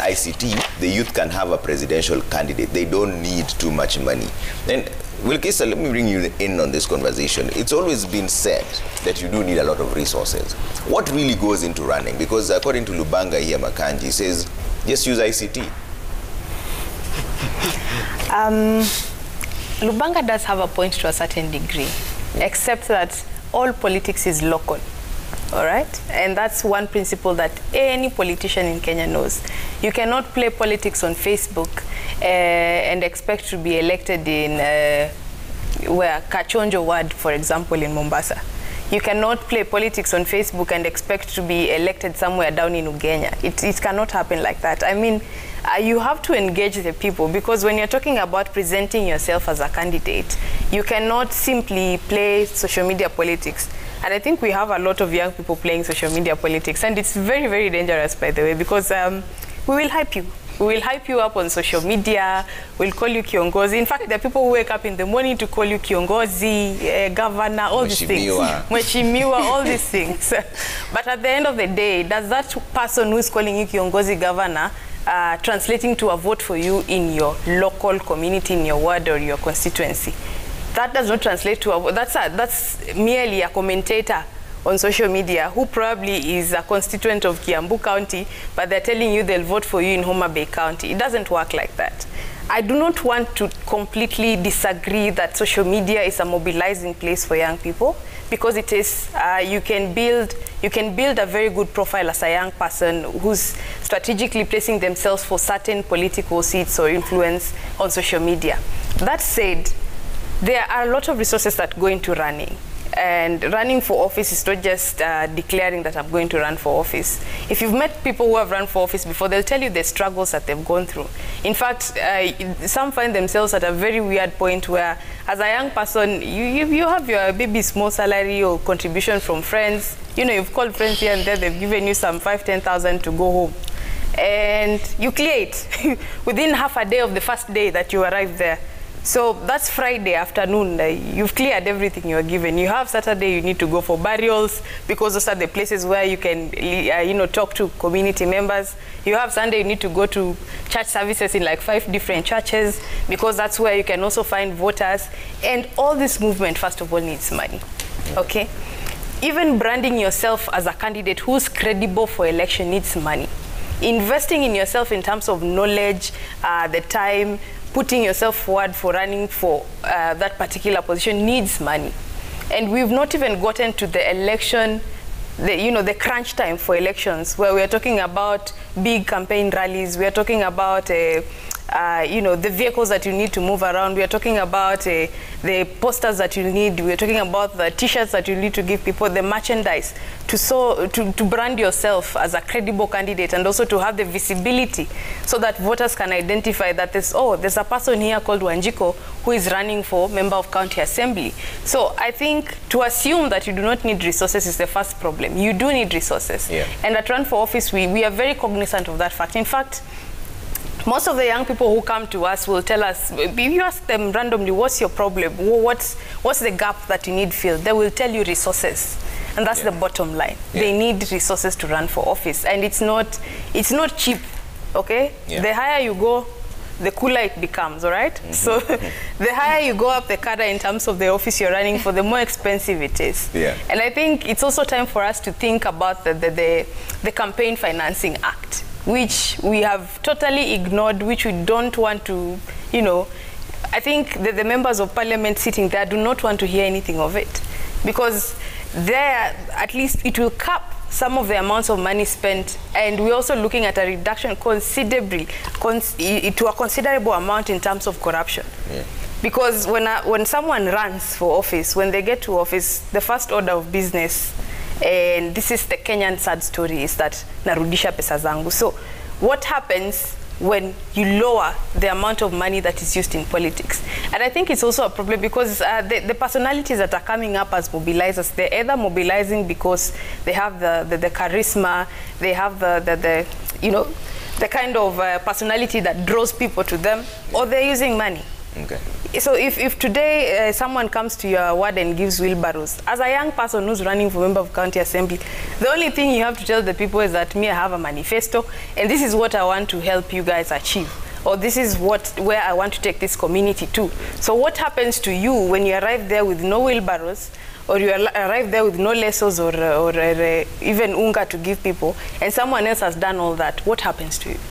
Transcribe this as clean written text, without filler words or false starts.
ICT, the youth can have a presidential candidate. They don't need too much money. And Wilkister, let me bring you in on this conversation. It's always been said that you do need a lot of resources. What really goes into running? Because according to Lubanga here, Makanji, he says, just use ICT. Lubanga does have a point to a certain degree, except that all politics is local. All right? And that's one principle that any politician in Kenya knows. You cannot play politics on Facebook and expect to be elected in where Kachonjo ward, for example, in Mombasa. You cannot play politics on Facebook and expect to be elected somewhere down in Ugenya. It cannot happen like that. I mean, you have to engage the people, because when you're talking about presenting yourself as a candidate, you cannot simply play social media politics. And I think we have a lot of young people playing social media politics, and it's very, very dangerous, by the way, because we will hype you. We will hype you up on social media. We'll call you Kiongozi. In fact, there are people who wake up in the morning to call you Kiongozi, governor, all these things. Mheshimiwa, all these things. But at the end of the day, does that person who is calling you Kiongozi, governor, translating to a vote for you in your local community, in your ward or your constituency? That does not translate to a vote. That's merely a commentator on social media who probably is a constituent of Kiambu County, but they're telling you they'll vote for you in Homa Bay County. It doesn't work like that. I do not want to completely disagree that social media is a mobilizing place for young people, because it is. You can build a very good profile as a young person who's strategically placing themselves for certain political seats or influence on social media. That said, there are a lot of resources that go into running. And running for office is not just declaring that I'm going to run for office. If you've met people who have run for office before, they'll tell you the struggles that they've gone through. In fact, some find themselves at a very weird point where, as a young person, you have your maybe small salary or contribution from friends. You know, you've called friends here and there, they've given you some 5,000-10,000 to go home. And you clear it within half a day of the first day that you arrive there. So that's Friday afternoon. You've cleared everything you are given. You have Saturday, you need to go for burials, because those are the places where you can, talk to community members. You have Sunday, you need to go to church services in like 5 different churches, because that's where you can also find voters. And all this movement, first of all, needs money. Okay? Even branding yourself as a candidate who's credible for election needs money. Investing in yourself in terms of knowledge, the time, putting yourself forward for running for that particular position needs money. And we've not even gotten to the election, the crunch time for elections, where we're talking about big campaign rallies, we're talking about the vehicles that you need to move around, we're talking about the posters that you need, we're talking about the t-shirts that you need to give people, the merchandise, to brand yourself as a credible candidate, and also to have the visibility so that voters can identify that there's a person here called Wanjiko who is running for member of county assembly. So I think to assume that you do not need resources is the first problem. You do need resources. Yeah. And at Run for Office, we are very cognizant of that fact. In fact, most of the young people who come to us will tell us, if you ask them randomly, what's your problem? What's the gap that you need filled? They will tell you resources. And that's the bottom line. Yeah. They need resources to run for office. And it's not cheap, okay? Yeah. The higher you go, the cooler it becomes, all right? Mm-hmm. So the higher you go up the cadre in terms of the office you're running for, the more expensive it is. Yeah. And I think it's also time for us to think about the Campaign Financing Act, which we have totally ignored, which we don't want to, I think the members of parliament sitting there do not want to hear anything of it, because there, at least it will cap some of the amounts of money spent, and we're also looking at a reduction considerably to a considerable amount in terms of corruption. Yeah. Because when someone runs for office, when they get to office, the first order of business, and this is the Kenyan sad story, is that narudisha pesa zangu. So what happens when you lower the amount of money that is used in politics? And I think it's also a problem because the personalities that are coming up as mobilizers, they're either mobilizing because they have the charisma, they have the kind of personality that draws people to them, or they're using money. Okay. So if today someone comes to your ward and gives wheelbarrows, as a young person who's running for member of county assembly, the only thing you have to tell the people is that me, I have a manifesto, and this is what I want to help you guys achieve, or this is where I want to take this community to. So what happens to you when you arrive there with no wheelbarrows, or you arrive there with no lesos or even unga to give people, and someone else has done all that? What happens to you?